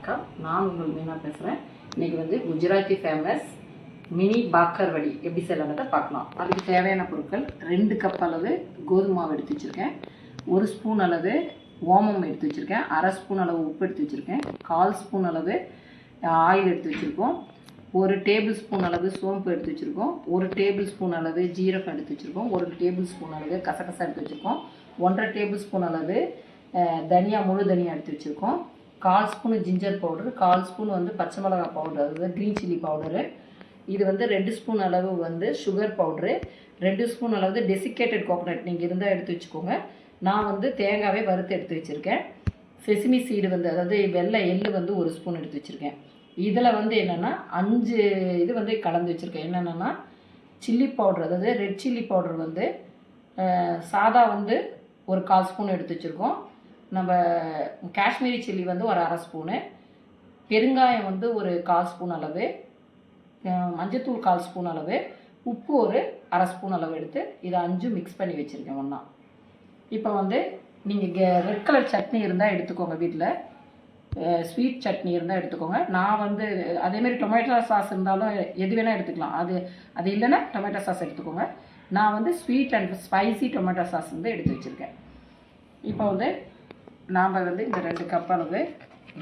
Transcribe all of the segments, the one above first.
வணக்கம். நான் உங்கள் மீனா பேசுகிறேன். இன்றைக்கி வந்து குஜராத்தி ஃபேமஸ் மினி பாக்கர் வடி எப்படி செய்யலான்றதை பார்க்கலாம். அதுக்கு தேவையான பொருட்கள் 2 கப் அளவு கோதுமை மாவு எடுத்து வச்சுருக்கேன், 1 ஸ்பூன் அளவு ஓமம் எடுத்து வச்சுருக்கேன், 1/2 ஸ்பூன் அளவு உப்பு எடுத்து வச்சுருக்கேன், 1/4 ஸ்பூன் அளவு ஆயில் எடுத்து வச்சுருக்கோம், 1 டேபிள் ஸ்பூன் அளவு சோம்பு எடுத்து வச்சுருக்கோம், 1 டேபிள் ஸ்பூன் அளவு ஜீரகம் எடுத்து வச்சுருக்கோம், 1 டேபிள் ஸ்பூன் அளவு கசகசா எடுத்து வச்சுருக்கோம், 1/2 டேபிள் ஸ்பூன் அளவு தனியா முழு தனியா எடுத்து வச்சுருக்கோம், 1/4 ஸ்பூன் ஜிஞ்சர் பவுடர், 1/4 ஸ்பூன் வந்து பச்சை மிளகா பவுடர், அதாவது க்ரீன் சில்லி பவுடரு, இது வந்து 2 ஸ்பூன் அளவு வந்து சுகர் பவுட்ரு, 2 ஸ்பூன் அளவு டெசிகேட்டட் கோகோனட் நீங்கள் இருந்தால் எடுத்து வச்சுக்கோங்க. நான் வந்து தேங்காவே வறுத்து எடுத்து வச்சுருக்கேன். செசிமி சீடு வந்து அதாவது வெள்ளை எள்ளு வந்து 1 ஸ்பூன் எடுத்து வச்சுருக்கேன். இதில் வந்து என்னென்னா 5 இது வந்து கலந்து வச்சுருக்கேன். என்னென்னா சில்லி பவுட்ரு, அதாவது ரெட் சில்லி பவுட்ரு வந்து சாதா வந்து ஒரு 1/4 ஸ்பூன் எடுத்து வச்சுருக்கோம், நம்ம காஷ்மீரி சில்லி வந்து ஒரு 1/2 ஸ்பூனு, பெருங்காயம் வந்து ஒரு 1/4 ஸ்பூன் அளவு, மஞ்சத்தூள் 1/4 ஸ்பூன் அளவு, உப்பு ஒரு 1/2 ஸ்பூன் அளவு எடுத்து இதை 5 மிக்ஸ் பண்ணி வச்சுருக்கேன் ஒன்றா. இப்போ வந்து நீங்கள் ரெட் கலர் சட்னி இருந்தால் எடுத்துக்கோங்க, வீட்டில் ஸ்வீட் சட்னி இருந்தால் எடுத்துக்கோங்க. நான் வந்து அதேமாரி டொமேட்டோ சாஸ் இருந்தாலும் எது வேணால் எடுத்துக்கலாம், அது இல்லைன்னா டொமேட்டோ சாஸ் எடுத்துக்கோங்க. நான் வந்து sweet and spicy tomato sauce வந்து எடுத்து வச்சுருக்கேன். இப்போ வந்து நாம் வந்து இந்த 2 கப் அளவு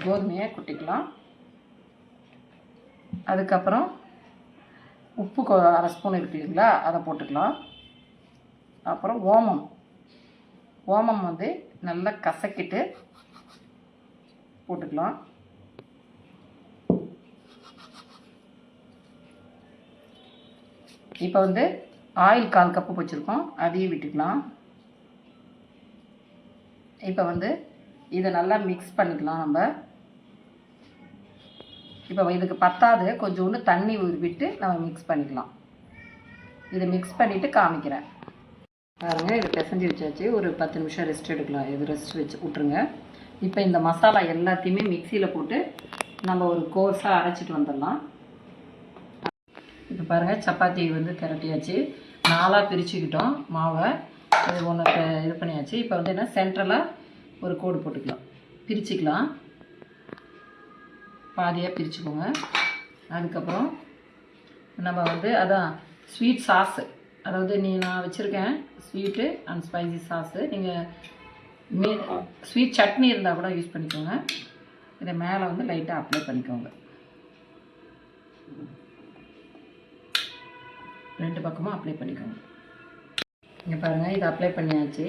கோதுமையை கொட்டிக்கலாம். அதுக்கப்புறம் உப்பு 1/2 ஸ்பூன் இருக்கு இல்லைங்களா, அதை போட்டுக்கலாம். அப்புறம் ஓமம் வந்து நல்லா கசக்கிட்டு போட்டுக்கலாம். இப்போ வந்து ஆயில் 1/4 கப்பு வச்சுருக்கோம், அதையும் விட்டுக்கலாம். இப்போ வந்து இதை நல்லா மிக்ஸ் பண்ணிக்கலாம். நம்ம இப்போ இதுக்கு பத்தாது, கொஞ்சோண்டு தண்ணி விட்டு நம்ம மிக்ஸ் பண்ணிக்கலாம். இதை மிக்ஸ் பண்ணிவிட்டு காமிக்கிறேன் பாருங்கள். இதை பிசைஞ்சு வச்சாச்சு, ஒரு 10 நிமிஷம் ரெஸ்ட் எடுக்கலாம். இது ரெஸ்ட் வச்சு விட்ருங்க. இப்போ இந்த மசாலா எல்லாத்தையுமே மிக்சியில் போட்டு நம்ம ஒரு கோர்ஸாக அரைச்சிட்டு வந்துடலாம். இப்போ பாருங்கள், சப்பாத்தி வந்து திரட்டியாச்சு, 4ஆக பிரிச்சுக்கிட்டோம் மாவை. இது ஒன்று இது பண்ணியாச்சு. இப்போ வந்து என்ன சென்ட்ரலாக ஒரு கோடு போட்டுக்கலாம், பிரிச்சுக்கலாம், பாதியாக பிரிச்சுக்கோங்க. அதுக்கப்புறம் நம்ம வந்து அதான் ஸ்வீட் சாஸு, அதாவது நான் வச்சுருக்கேன் ஸ்வீட்டு அண்ட் ஸ்பைசி சாஸு. நீங்கள் ஸ்வீட் சட்னி இருந்தால் கூட யூஸ் பண்ணிக்கோங்க. இதை மேலே வந்து லைட்டாக அப்ளை பண்ணிக்கோங்க, 2 பக்கமும் அப்ளை பண்ணிக்கோங்க. இங்கே பாருங்கள், இதை அப்ளை பண்ணியாச்சு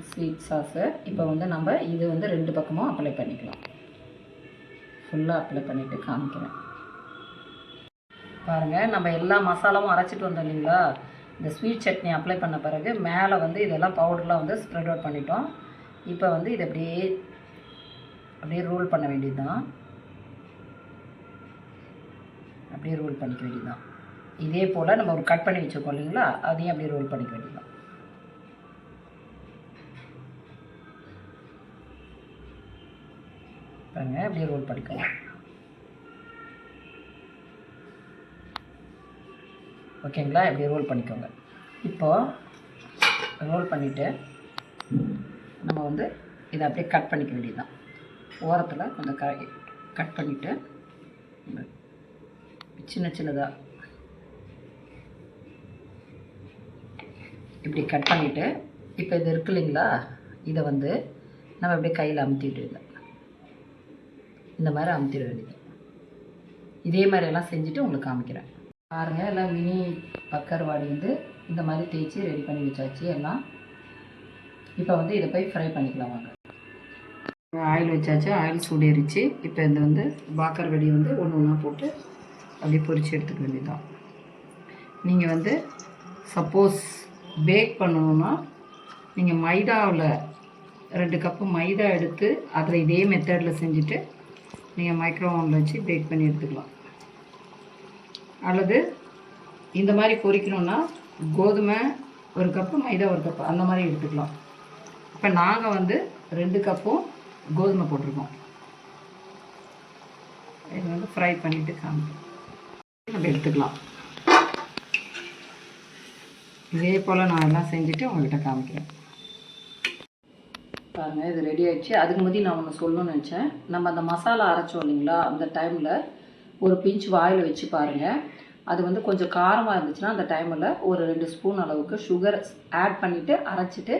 ஸ்வீட் சாஸு. இப்போ வந்து நம்ம இது வந்து 2 பக்கமும் அப்ளை பண்ணிக்கலாம். ஃபுல்லாக அப்ளை பண்ணிவிட்டு காமிக்கிறேன் பாருங்கள். நம்ம எல்லா மசாலாவும் அரைச்சிட்டு வந்தோம் இல்லைங்களா, இந்த ஸ்வீட் சட்னி அப்ளை பண்ண பிறகு மேலே வந்து இதெல்லாம் பவுடர்லாம் வந்து ஸ்ப்ரெட் அவுட் பண்ணிட்டோம். இப்போ வந்து இதை அப்படியே ரோல் பண்ண வேண்டியது தான், அப்படியே ரோல் பண்ணிக்க வேண்டியது தான். இதே போல் நம்ம ஒரு கட் பண்ணி வச்சுருக்கோம் இல்லைங்களா, அதையும் அப்படியே ரோல் பண்ணிக்க வேண்டியது தான். பாருங்க, அப்படியே ரோல் பண்ணிக்கலாம். ஓகேங்களா, அப்படியே ரோல் பண்ணிக்கோங்க. இப்போது ரோல் பண்ணிவிட்டு நம்ம வந்து இதை அப்படியே கட் பண்ணிக்க வேண்டியது தான். ஓரத்தில் கொஞ்சம் கட் பண்ணிவிட்டு சின்னதாக இப்படி கட் பண்ணிவிட்டு, இப்போ இது இருக்கு இல்லைங்களா, இதை வந்து நம்ம அப்படியே கையில் அமுத்திட்டு இந்த மாதிரி அமுத்திட வேண்டியது. இதே மாதிரியெல்லாம் செஞ்சுட்டு உங்களுக்கு காமிக்கிறேன் பாருங்கள். எல்லாம் மினி பக்கர் வாடி வந்து இந்த மாதிரி தேய்ச்சி ரெடி பண்ணி வச்சாச்சு எல்லாம். இப்போ வந்து இதை போய் ஃப்ரை பண்ணிக்கலாம் வாங்க. ஆயில் வச்சாச்சு, ஆயில் சூடேறிச்சு. இப்போ இந்த வந்து பாக்கர் வடி வந்து ஒன்று ஒன்றா போட்டு அப்படியே பொரித்து எடுத்துக்க வேண்டியதுதான். நீங்கள் வந்து சப்போஸ் பேக் பண்ணணுன்னா நீங்கள் மைதாவில் 2 கப்பு மைதா எடுத்து அதில் இதே மெத்தடில் செஞ்சுட்டு நீங்கள் மைக்ரோ ஓவனில் வச்சு பேக் பண்ணி எடுத்துக்கலாம். அல்லது இந்த மாதிரி பொரிக்கணுன்னா கோதுமை 1 கப்பு, மைதா 1 கப்பு, அந்த மாதிரி எடுத்துக்கலாம். இப்போ நாங்கள் வந்து 2 கப்பும் கோதுமை போட்டிருக்கோம். இது வந்து ஃப்ரை பண்ணிவிட்டு நம்ம எடுத்துக்கலாம். இதே போல் நான் எல்லாம் செஞ்சுட்டு உங்கள்கிட்ட காமிக்கிறேன். பாருங்கள் இது ரெடி ஆகிடுச்சு. அதுக்கு முந்தி நான் ஒன்று சொல்லணும்னு நினச்சேன். நம்ம அந்த மசாலா அரைச்சோம் இல்லைங்களா, அந்த டைமில் ஒரு பிஞ்ச் வாயில் வச்சு பாருங்கள். அது வந்து கொஞ்சம் காரமாக இருந்துச்சுன்னா அந்த டைமில் ஒரு 2 ஸ்பூன் அளவுக்கு சுகர் ஆட் பண்ணிவிட்டு அரைச்சிட்டு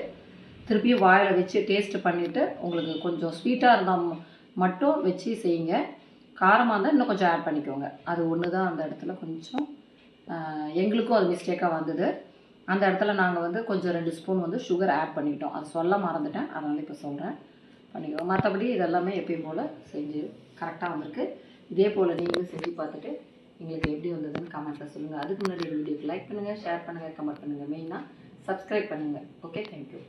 திருப்பியும் வாயில் வச்சு டேஸ்ட்டு பண்ணிவிட்டு உங்களுக்கு கொஞ்சம் ஸ்வீட்டாக இருந்தால் மட்டும் வச்சு செய்யுங்க. காரமாக இருந்தால் இன்னும் கொஞ்சம் ஆட் பண்ணிக்கோங்க. அது ஒன்று தான் அந்த இடத்துல கொஞ்சம் எங்களுக்கும் அது மிஸ்டேக்காக வந்தது. அந்த இடத்துல நாங்கள் வந்து கொஞ்சம் 2 ஸ்பூன் வந்து சுகர் ஆட் பண்ணிக்கிட்டோம். அது சொல்ல மறந்துட்டேன், அதனால் இப்போ சொல்கிறேன், பண்ணிக்கோங்க. மற்றபடி இதெல்லாமே எப்பயும் போல் செஞ்சு கரெக்டாக வந்திருக்கு. இதே போல் நீங்களும் செஞ்சு பார்த்துட்டு எங்களுக்கு எப்படி வந்ததுன்னு கமெண்ட்டில் சொல்லுங்கள். அதுக்கு முன்னாடி வீடியோக்கு லைக் பண்ணுங்கள், ஷேர் பண்ணுங்கள், கமெண்ட் பண்ணுங்கள், மெயினாக சப்ஸ்கிரைப் பண்ணுங்கள். Okay, thank you.